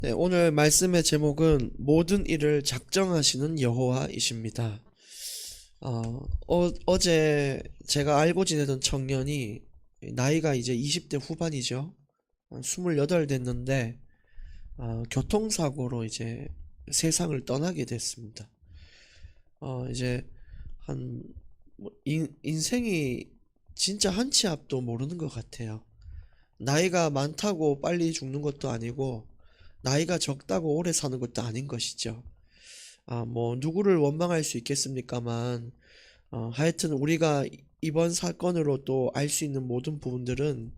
네, 오늘 말씀의 제목은 모든 일을 작정하시는 여호와이십니다. 어제 제가 알고 지내던 청년이 나이가 이제 20대 후반이죠. 28 됐는데 교통사고로 이제 세상을 떠나게 됐습니다. 이제 한 인생이 진짜 한 치 앞도 모르는 것 같아요. 나이가 많다고 빨리 죽는 것도 아니고 나이가 적다고 오래 사는 것도 아닌 것이죠. 뭐 누구를 원망할 수 있겠습니까만 하여튼 우리가 이번 사건으로 또 알 수 있는 모든 부분들은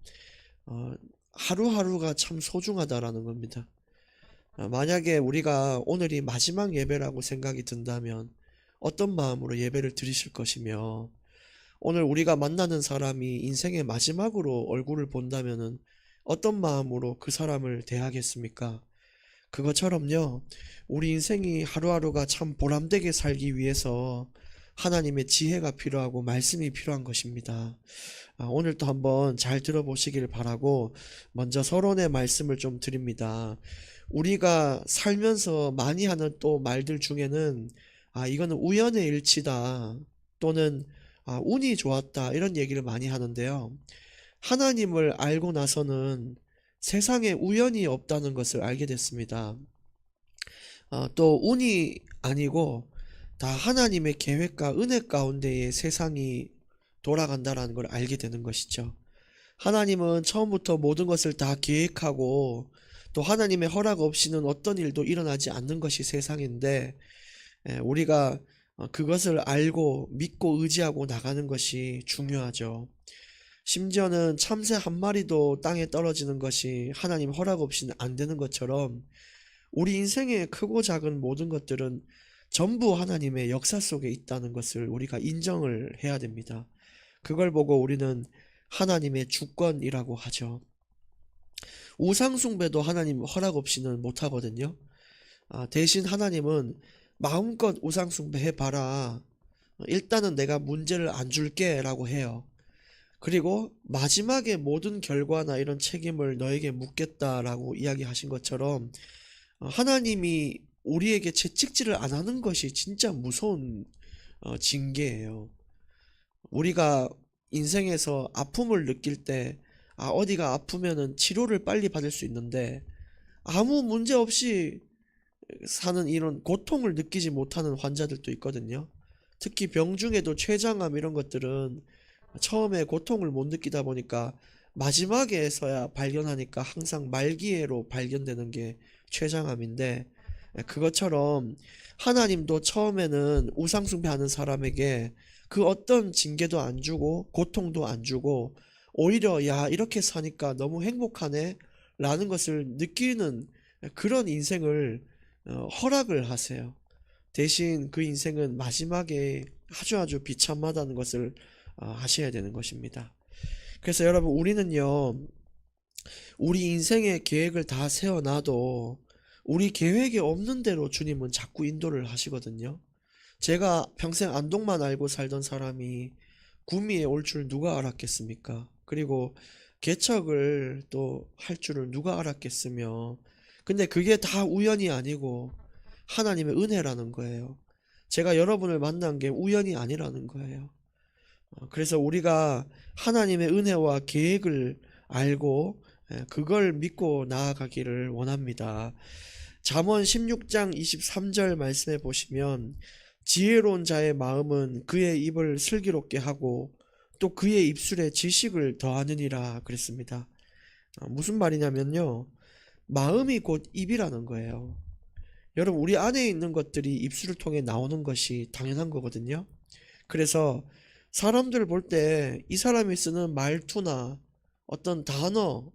어 하루하루가 참 소중하다라는 겁니다. 만약에 우리가 오늘이 마지막 예배라고 생각이 든다면 어떤 마음으로 예배를 드리실 것이며, 오늘 우리가 만나는 사람이 인생의 마지막으로 얼굴을 본다면은 어떤 마음으로 그 사람을 대하겠습니까? 그것처럼요, 우리 인생이 하루하루가 참 보람되게 살기 위해서 하나님의 지혜가 필요하고 말씀이 필요한 것입니다. 오늘도 한번 잘 들어보시길 바라고 먼저 서론의 말씀을 좀 드립니다. 우리가 살면서 많이 하는 또 말들 중에는 이거는 우연의 일치다, 또는 운이 좋았다, 이런 얘기를 많이 하는데요. 하나님을 알고 나서는 세상에 우연이 없다는 것을 알게 됐습니다. 또 운이 아니고 다 하나님의 계획과 은혜 가운데에 세상이 돌아간다라는 걸 알게 되는 것이죠. 하나님은 처음부터 모든 것을 다 계획하고 또 하나님의 허락 없이는 어떤 일도 일어나지 않는 것이 세상인데, 우리가 그것을 알고 믿고 의지하고 나가는 것이 중요하죠. 심지어는 참새 한 마리도 땅에 떨어지는 것이 하나님 허락 없이는 안 되는 것처럼 우리 인생의 크고 작은 모든 것들은 전부 하나님의 역사 속에 있다는 것을 우리가 인정을 해야 됩니다. 그걸 보고 우리는 하나님의 주권이라고 하죠. 우상숭배도 하나님 허락 없이는 못하거든요. 대신 하나님은 마음껏 우상숭배 해봐라, 일단은 내가 문제를 안 줄게 라고 해요. 그리고 마지막에 모든 결과나 이런 책임을 너에게 묻겠다라고 이야기하신 것처럼 하나님이 우리에게 채찍질을 안 하는 것이 진짜 무서운 징계예요. 우리가 인생에서 아픔을 느낄 때 어디가 아프면은 치료를 빨리 받을 수 있는데 아무 문제 없이 사는 이런 고통을 느끼지 못하는 환자들도 있거든요. 특히 병 중에도 췌장암 이런 것들은 처음에 고통을 못 느끼다 보니까 마지막에서야 발견하니까 항상 말기에로 발견되는 게 췌장암인데, 그것처럼 하나님도 처음에는 우상숭배하는 사람에게 그 어떤 징계도 안 주고 고통도 안 주고 오히려 야 이렇게 사니까 너무 행복하네 라는 것을 느끼는 그런 인생을 허락을 하세요. 대신 그 인생은 마지막에 아주 비참하다는 것을 아셔야 되는 것입니다. 그래서 여러분, 우리는요, 우리 인생의 계획을 다 세워놔도 우리 계획에 없는 대로 주님은 자꾸 인도를 하시거든요. 제가 평생 안동만 알고 살던 사람이 구미에 올 줄 누가 알았겠습니까? 그리고 개척을 또 할 줄을 누가 알았겠으며, 근데 그게 다 우연이 아니고 하나님의 은혜라는 거예요. 제가 여러분을 만난 게 우연이 아니라는 거예요. 그래서 우리가 하나님의 은혜와 계획을 알고 그걸 믿고 나아가기를 원합니다. 잠언 16장 23절 말씀해 보시면 지혜로운 자의 마음은 그의 입을 슬기롭게 하고 또 그의 입술에 지식을 더하느니라 그랬습니다. 무슨 말이냐면요, 마음이 곧 입이라는 거예요. 여러분, 우리 안에 있는 것들이 입술을 통해 나오는 것이 당연한 거거든요. 그래서 사람들 볼 때 이 사람이 쓰는 말투나 어떤 단어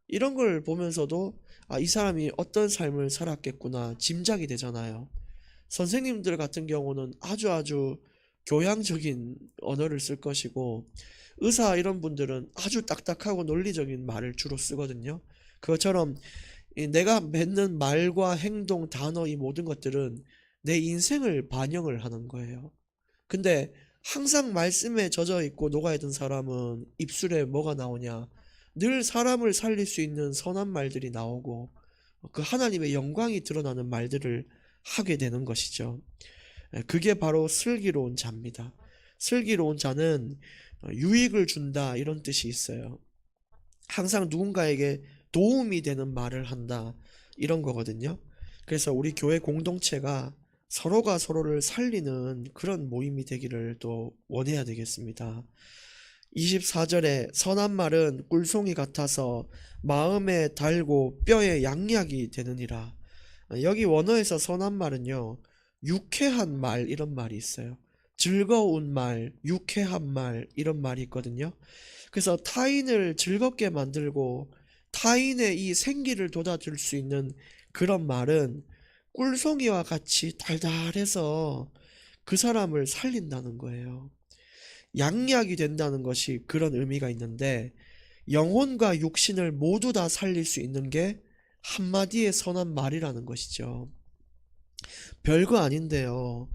이런 걸 보면서도 이 사람이 어떤 삶을 살았겠구나 짐작이 되잖아요. 선생님들 같은 경우는 아주 교양적인 언어를 쓸 것이고, 의사 이런 분들은 아주 딱딱하고 논리적인 말을 주로 쓰거든요. 그것처럼 내가 맺는 말과 행동, 단어, 이 모든 것들은 내 인생을 반영을 하는 거예요. 근데 항상 말씀에 젖어 있고 녹아 있던 사람은 입술에 뭐가 나오냐? 늘 사람을 살릴 수 있는 선한 말들이 나오고 그 하나님의 영광이 드러나는 말들을 하게 되는 것이죠. 그게 바로 슬기로운 자입니다. 슬기로운 자는 유익을 준다 이런 뜻이 있어요. 항상 누군가에게 도움이 되는 말을 한다 이런 거거든요. 그래서 우리 교회 공동체가 서로가 서로를 살리는 그런 모임이 되기를 또 원해야 되겠습니다. 24절에 선한 말은 꿀송이 같아서 마음에 달고 뼈에 양약이 되느니라. 여기 원어에서 선한 말은요, 유쾌한 말 이런 말이 있어요. 즐거운 말, 유쾌한 말 이런 말이 있거든요. 그래서 타인을 즐겁게 만들고 타인의 이 생기를 돋아줄 수 있는 그런 말은 꿀송이와 같이 달달해서 그 사람을 살린다는 거예요. 양약이 된다는 것이 그런 의미가 있는데 영혼과 육신을 모두 다 살릴 수 있는 게 한마디의 선한 말이라는 것이죠. 별거 아닌데요.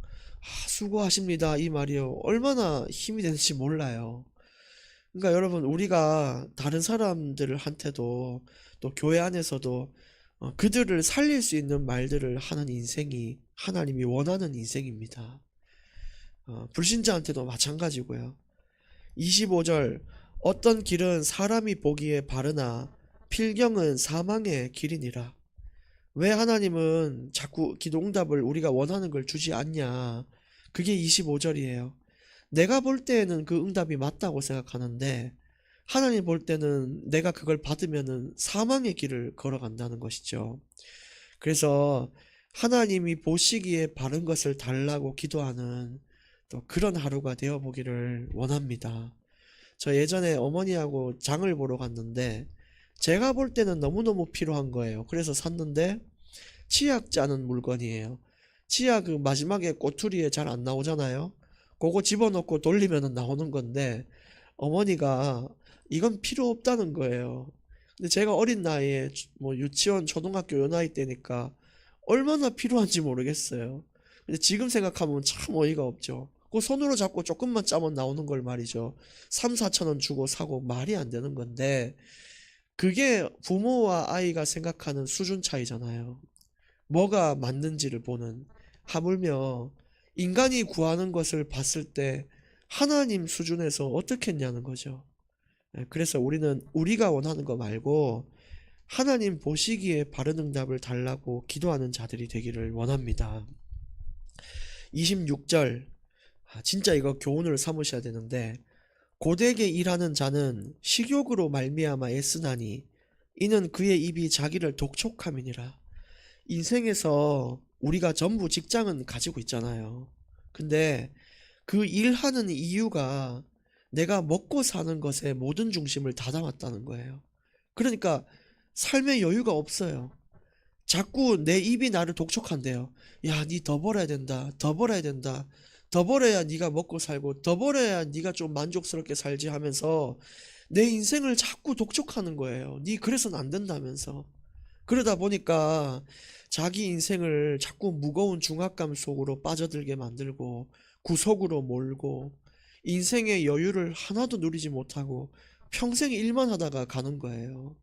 수고하십니다. 이 말이요. 얼마나 힘이 되는지 몰라요. 그러니까 여러분, 우리가 다른 사람들한테도 또 교회 안에서도 그들을 살릴 수 있는 말들을 하는 인생이 하나님이 원하는 인생입니다. 불신자한테도 마찬가지고요. 25절 어떤 길은 사람이 보기에 바르나 필경은 사망의 길이니라. 왜 하나님은 자꾸 기도응답을 우리가 원하는 걸 주지 않냐. 그게 25절이에요. 내가 볼 때에는 그 응답이 맞다고 생각하는데 하나님 볼 때는 내가 그걸 받으면은 사망의 길을 걸어간다는 것이죠. 그래서 하나님이 보시기에 바른 것을 달라고 기도하는 또 그런 하루가 되어 보기를 원합니다. 저 예전에 어머니하고 장을 보러 갔는데 제가 볼 때는 너무너무 필요한 거예요. 그래서 샀는데 치약 짜는 물건이에요. 치약 그 마지막에 꼬투리에 잘 안 나오잖아요. 그거 집어넣고 돌리면 나오는 건데 어머니가 이건 필요 없다는 거예요. 근데 제가 어린 나이에 뭐 유치원, 초등학교 요 나이 때니까 얼마나 필요한지 모르겠어요. 근데 지금 생각하면 참 어이가 없죠. 그 손으로 잡고 조금만 짜면 나오는 걸 말이죠. 3, 4천 원 주고 사고 말이 안 되는 건데 그게 부모와 아이가 생각하는 수준 차이잖아요. 뭐가 맞는지를 보는. 하물며 인간이 구하는 것을 봤을 때 하나님 수준에서 어떻게 했냐는 거죠. 그래서 우리는 우리가 원하는 거 말고 하나님 보시기에 바른 응답을 달라고 기도하는 자들이 되기를 원합니다. 26절 진짜 이거 교훈을 삼으셔야 되는데 고되게 일하는 자는 식욕으로 말미암아 애쓰나니 이는 그의 입이 자기를 독촉함이니라. 인생에서 우리가 전부 직장은 가지고 있잖아요. 근데 그 일하는 이유가 내가 먹고 사는 것에 모든 중심을 다 담았다는 거예요. 그러니까 삶의 여유가 없어요. 자꾸 내 입이 나를 독촉한대요. 야, 니 더 벌어야 된다. 더 벌어야 된다. 더 벌어야 네가 먹고 살고 더 벌어야 네가 좀 만족스럽게 살지 하면서 내 인생을 자꾸 독촉하는 거예요. 니 그래서는 안 된다면서. 그러다 보니까 자기 인생을 자꾸 무거운 중압감 속으로 빠져들게 만들고 구석으로 몰고 인생의 여유를 하나도 누리지 못하고 평생 일만 하다가 가는 거예요.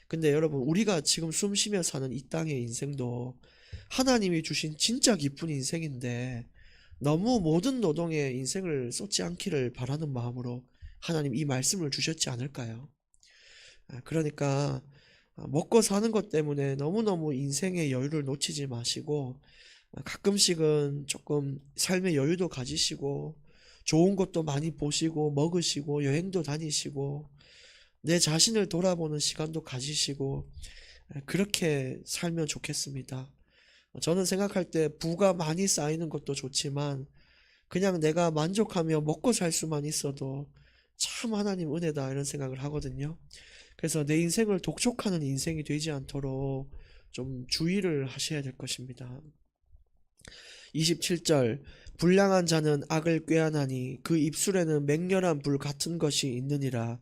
근데 여러분, 우리가 지금 숨 쉬며 사는 이 땅의 인생도 하나님이 주신 진짜 기쁜 인생인데 너무 모든 노동에 인생을 쏟지 않기를 바라는 마음으로 하나님 이 말씀을 주셨지 않을까요? 그러니까 먹고 사는 것 때문에 너무너무 인생의 여유를 놓치지 마시고 가끔씩은 조금 삶의 여유도 가지시고 좋은 것도 많이 보시고 먹으시고 여행도 다니시고 내 자신을 돌아보는 시간도 가지시고 그렇게 살면 좋겠습니다. 저는 생각할 때 부가 많이 쌓이는 것도 좋지만 그냥 내가 만족하며 먹고 살 수만 있어도 참 하나님 은혜다 이런 생각을 하거든요. 그래서 내 인생을 독촉하는 인생이 되지 않도록 좀 주의를 하셔야 될 것입니다. 27절 불량한 자는 악을 꾀하나니 그 입술에는 맹렬한 불 같은 것이 있느니라.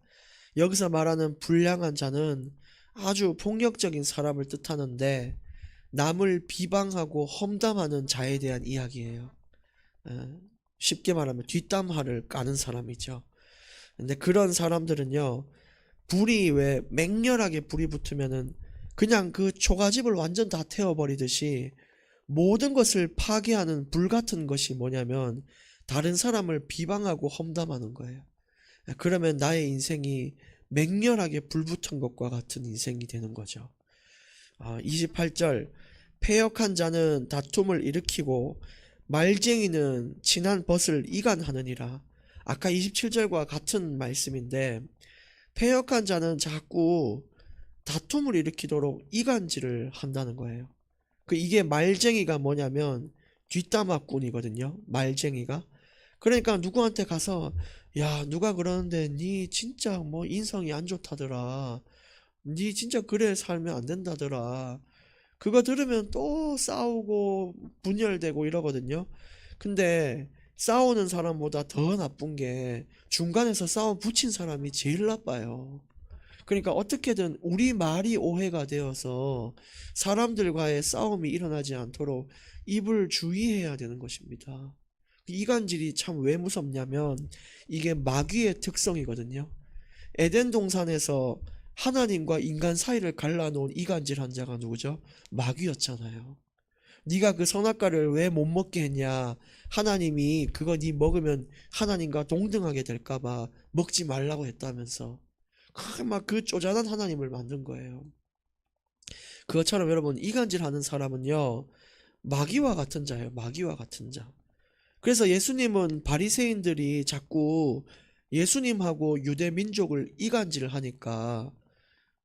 여기서 말하는 불량한 자는 아주 폭력적인 사람을 뜻하는데 남을 비방하고 험담하는 자에 대한 이야기예요. 쉽게 말하면 뒷담화를 까는 사람이죠. 근데 그런 사람들은요, 불이 왜 맹렬하게 불이 붙으면은 그냥 그 초가집을 완전 다 태워버리듯이 모든 것을 파괴하는 불 같은 것이 뭐냐면 다른 사람을 비방하고 험담하는 거예요. 그러면 나의 인생이 맹렬하게 불붙은 것과 같은 인생이 되는 거죠. 28절 패역한 자는 다툼을 일으키고 말쟁이는 친한 벗을 이간하느니라. 아까 27절과 같은 말씀인데 패역한 자는 자꾸 다툼을 일으키도록 이간질을 한다는 거예요. 이게 말쟁이가 뭐냐면 뒷담화꾼이거든요. 말쟁이가. 그러니까 누구한테 가서 야 누가 그러는데 니 진짜 뭐 인성이 안 좋다더라. 니 진짜 그래 살면 안 된다더라. 그거 들으면 또 싸우고 분열되고 이러거든요. 근데 싸우는 사람보다 더 나쁜 게 중간에서 싸움 붙인 사람이 제일 나빠요. 그러니까 어떻게든 우리 말이 오해가 되어서 사람들과의 싸움이 일어나지 않도록 입을 주의해야 되는 것입니다. 이간질이 참 왜 무섭냐면 이게 마귀의 특성이거든요. 에덴 동산에서 하나님과 인간 사이를 갈라놓은 이간질한 자가 누구죠? 마귀였잖아요. 네가 그 선악과를 왜 못 먹게 했냐? 하나님이 그거 네 먹으면 하나님과 동등하게 될까봐 먹지 말라고 했다면서 막 그 쪼잔한 하나님을 만든 거예요. 그것처럼 여러분 이간질하는 사람은요 마귀와 같은 자예요. 마귀와 같은 자. 그래서 예수님은 바리새인들이 자꾸 예수님하고 유대 민족을 이간질을 하니까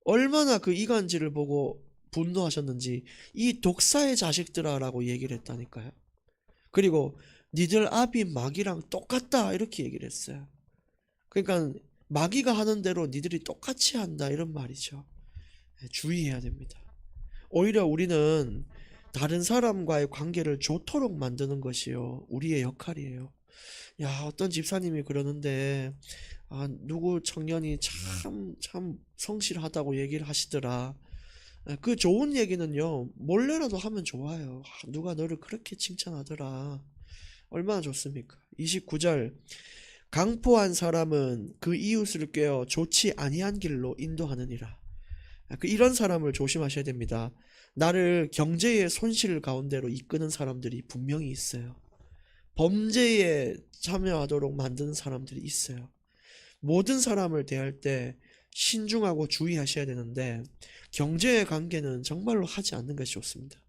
얼마나 그 이간질을 보고 분노하셨는지 이 독사의 자식들아 라고 얘기를 했다니까요. 그리고 니들 아비 마귀랑 똑같다 이렇게 얘기를 했어요. 그러니까 마귀가 하는 대로 니들이 똑같이 한다 이런 말이죠. 주의해야 됩니다. 오히려 우리는 다른 사람과의 관계를 좋도록 만드는 것이요 우리의 역할이에요. 야 어떤 집사님이 그러는데 누구 청년이 참 성실하다고 얘기를 하시더라. 그 좋은 얘기는요 몰래라도 하면 좋아요. 누가 너를 그렇게 칭찬하더라. 얼마나 좋습니까? 29절 강포한 사람은 그 이웃을 꾀어 좋지 아니한 길로 인도하느니라. 이런 사람을 조심하셔야 됩니다. 나를 경제의 손실 가운데로 이끄는 사람들이 분명히 있어요. 범죄에 참여하도록 만드는 사람들이 있어요. 모든 사람을 대할 때 신중하고 주의하셔야 되는데 경제의 관계는 정말로 하지 않는 것이 좋습니다.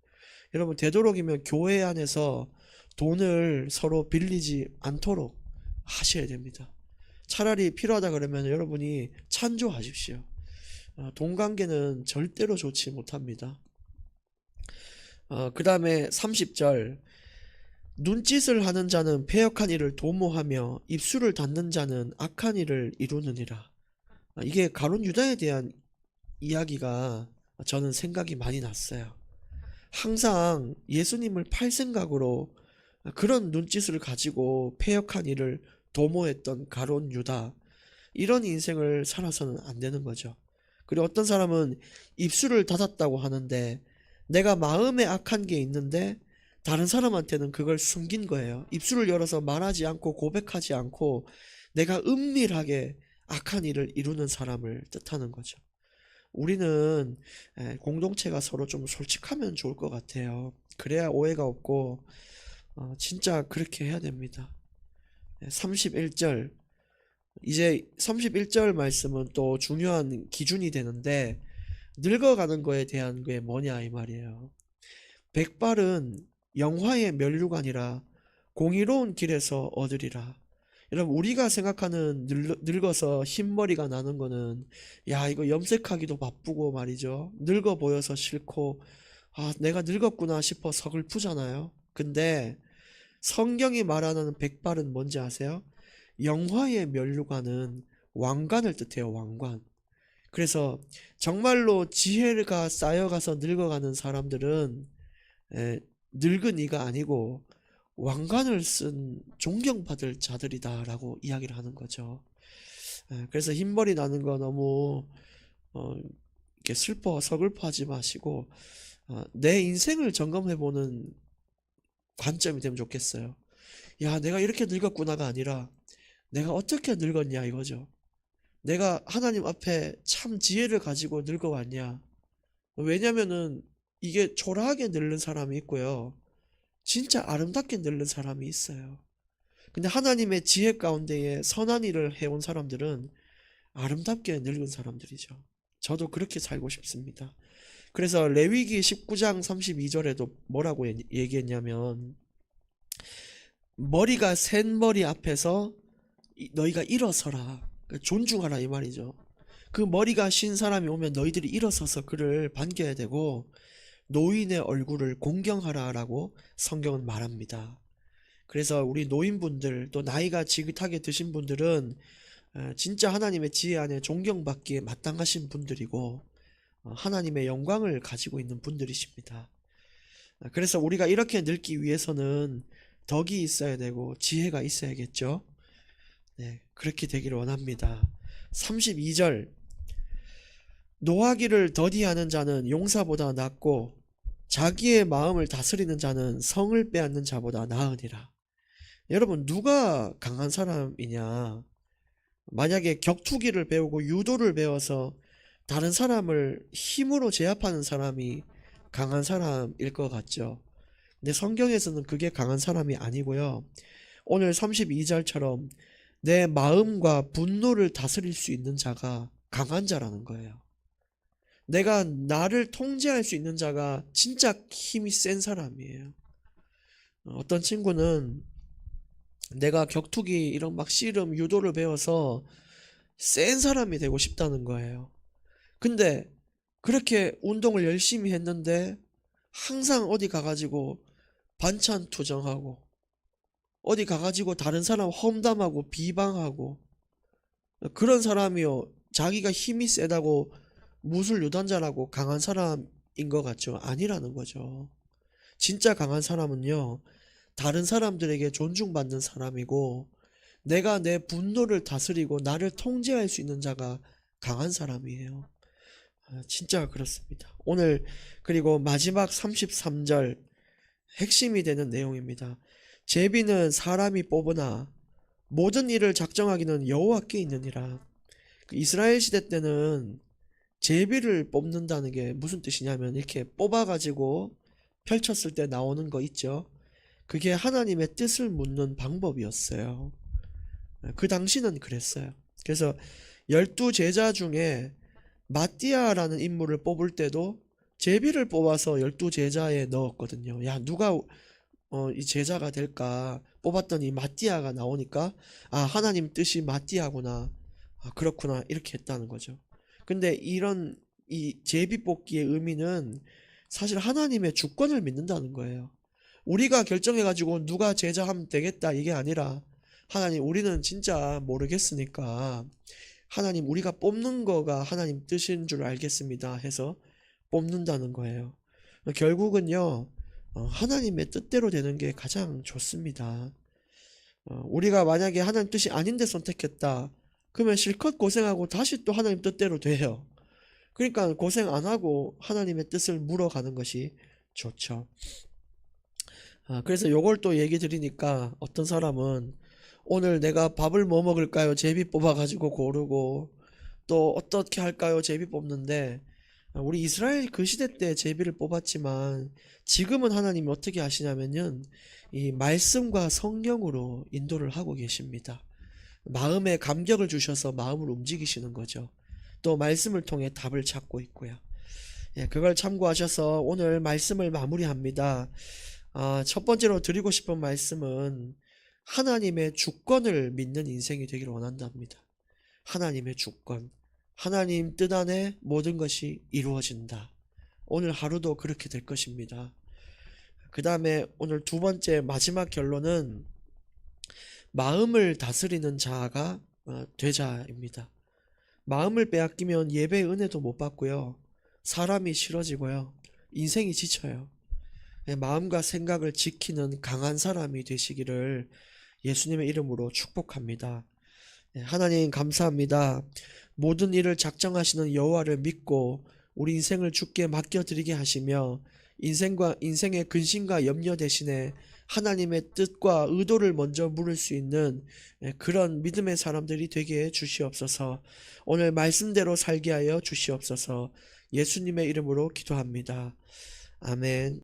여러분 되도록이면 교회 안에서 돈을 서로 빌리지 않도록 하셔야 됩니다. 차라리 필요하다 그러면 여러분이 찬조하십시오. 돈 관계는 절대로 좋지 못합니다. 그 다음에 30절 눈짓을 하는 자는 패역한 일을 도모하며 입술을 닫는 자는 악한 일을 이루느니라. 이게 가룟 유다에 대한 이야기가 저는 생각이 많이 났어요. 항상 예수님을 팔 생각으로 그런 눈짓을 가지고 패역한 일을 도모했던 가룟 유다, 이런 인생을 살아서는 안 되는 거죠. 그리고 어떤 사람은 입술을 닫았다고 하는데 내가 마음에 악한 게 있는데 다른 사람한테는 그걸 숨긴 거예요. 입술을 열어서 말하지 않고 고백하지 않고 내가 은밀하게 악한 일을 이루는 사람을 뜻하는 거죠. 우리는 공동체가 서로 좀 솔직하면 좋을 것 같아요. 그래야 오해가 없고 진짜 그렇게 해야 됩니다. 31절 이제 31절 말씀은 또 중요한 기준이 되는데 늙어가는 거에 대한 게 뭐냐 이 말이에요. 백발은 영화의 면류관이라 공의로운 길에서 얻으리라. 여러분 우리가 생각하는 늙어서 흰머리가 나는 거는 야 이거 염색하기도 바쁘고 말이죠. 늙어 보여서 싫고 내가 늙었구나 싶어 서글프잖아요. 근데 성경이 말하는 백발은 뭔지 아세요? 영화의 면류관은 왕관을 뜻해요. 왕관. 그래서 정말로 지혜가 쌓여가서 늙어가는 사람들은 늙은이가 아니고 왕관을 쓴 존경받을 자들이다 라고 이야기를 하는 거죠. 그래서 흰머리 나는 거 너무 이렇게 서글퍼하지 마시고 내 인생을 점검해보는 관점이 되면 좋겠어요. 야 내가 이렇게 늙었구나가 아니라 내가 어떻게 늙었냐 이거죠. 내가 하나님 앞에 참 지혜를 가지고 늙어왔냐. 왜냐면은 이게 초라하게 늙는 사람이 있고요. 진짜 아름답게 늙는 사람이 있어요. 근데 하나님의 지혜 가운데에 선한 일을 해온 사람들은 아름답게 늙은 사람들이죠. 저도 그렇게 살고 싶습니다. 그래서 레위기 19장 32절에도 뭐라고 얘기했냐면, 머리가 센 머리 앞에서 너희가 일어서라. 존중하라 이 말이죠. 그 머리가 신 사람이 오면 너희들이 일어서서 그를 반겨야 되고 노인의 얼굴을 공경하라라고 성경은 말합니다. 그래서 우리 노인분들 또 나이가 지긋하게 드신 분들은 진짜 하나님의 지혜 안에 존경받기에 마땅하신 분들이고 하나님의 영광을 가지고 있는 분들이십니다. 그래서 우리가 이렇게 늙기 위해서는 덕이 있어야 되고 지혜가 있어야겠죠. 네, 그렇게 되기를 원합니다. 32절, 노하기를 더디하는 자는 용사보다 낫고 자기의 마음을 다스리는 자는 성을 빼앗는 자보다 나으니라. 여러분, 누가 강한 사람이냐? 만약에 격투기를 배우고 유도를 배워서 다른 사람을 힘으로 제압하는 사람이 강한 사람일 것 같죠. 근데 성경에서는 그게 강한 사람이 아니고요. 오늘 32절처럼 내 마음과 분노를 다스릴 수 있는 자가 강한 자라는 거예요. 내가 나를 통제할 수 있는 자가 진짜 힘이 센 사람이에요. 어떤 친구는 내가 격투기 이런 막 씨름 유도를 배워서 센 사람이 되고 싶다는 거예요. 근데 그렇게 운동을 열심히 했는데 항상 어디 가가지고 반찬 투정하고 어디 가가지고 다른 사람 험담하고 비방하고 그런 사람이요. 자기가 힘이 세다고 무술유단자라고 강한 사람인 것 같죠? 아니라는 거죠. 진짜 강한 사람은요. 다른 사람들에게 존중받는 사람이고 내가 내 분노를 다스리고 나를 통제할 수 있는 자가 강한 사람이에요. 진짜 그렇습니다. 오늘 그리고 마지막 33절 핵심이 되는 내용입니다. 제비는 사람이 뽑으나 모든 일을 작정하기는 여호와께 있느니라. 이스라엘 시대 때는 제비를 뽑는다는 게 무슨 뜻이냐면 이렇게 뽑아가지고 펼쳤을 때 나오는 거 있죠. 그게 하나님의 뜻을 묻는 방법이었어요. 그 당시는 그랬어요. 그래서 12제자 중에 마띠아라는 인물을 뽑을 때도 제비를 뽑아서 12제자에 넣었거든요. 야, 누가 이 제자가 될까 뽑았더니 마띠아가 나오니까 하나님 뜻이 마띠아구나. 그렇구나. 이렇게 했다는 거죠. 근데 이런 이 제비 뽑기의 의미는 사실 하나님의 주권을 믿는다는 거예요. 우리가 결정해가지고 누가 제자하면 되겠다 이게 아니라 하나님 우리는 진짜 모르겠으니까 하나님 우리가 뽑는 거가 하나님 뜻인 줄 알겠습니다 해서 뽑는다는 거예요. 결국은요 하나님의 뜻대로 되는 게 가장 좋습니다. 우리가 만약에 하나님 뜻이 아닌데 선택했다 그러면 실컷 고생하고 다시 또 하나님 뜻대로 돼요. 그러니까 고생 안 하고 하나님의 뜻을 물어가는 것이 좋죠. 그래서 요걸 또 얘기 드리니까 어떤 사람은 오늘 내가 밥을 뭐 먹을까요? 제비 뽑아가지고 고르고 또 어떻게 할까요? 제비 뽑는데 우리 이스라엘 그 시대 때 제비를 뽑았지만 지금은 하나님이 어떻게 하시냐면요 이 말씀과 성령으로 인도를 하고 계십니다. 마음에 감격을 주셔서 마음을 움직이시는 거죠. 또 말씀을 통해 답을 찾고 있고요. 그걸 참고하셔서 오늘 말씀을 마무리합니다. 첫 번째로 드리고 싶은 말씀은 하나님의 주권을 믿는 인생이 되기를 원한답니다. 하나님의 주권. 하나님 뜻 안에 모든 것이 이루어진다. 오늘 하루도 그렇게 될 것입니다. 그 다음에 오늘 두 번째 마지막 결론은 마음을 다스리는 자가 되자입니다. 마음을 빼앗기면 예배의 은혜도 못 받고요. 사람이 싫어지고요. 인생이 지쳐요. 마음과 생각을 지키는 강한 사람이 되시기를 예수님의 이름으로 축복합니다. 하나님 감사합니다. 모든 일을 작정하시는 여호와를 믿고 우리 인생을 주께 맡겨드리게 하시며 인생의 근심과 염려 대신에 하나님의 뜻과 의도를 먼저 물을 수 있는 그런 믿음의 사람들이 되게 해 주시옵소서. 오늘 말씀대로 살게 하여 주시옵소서. 예수님의 이름으로 기도합니다. 아멘.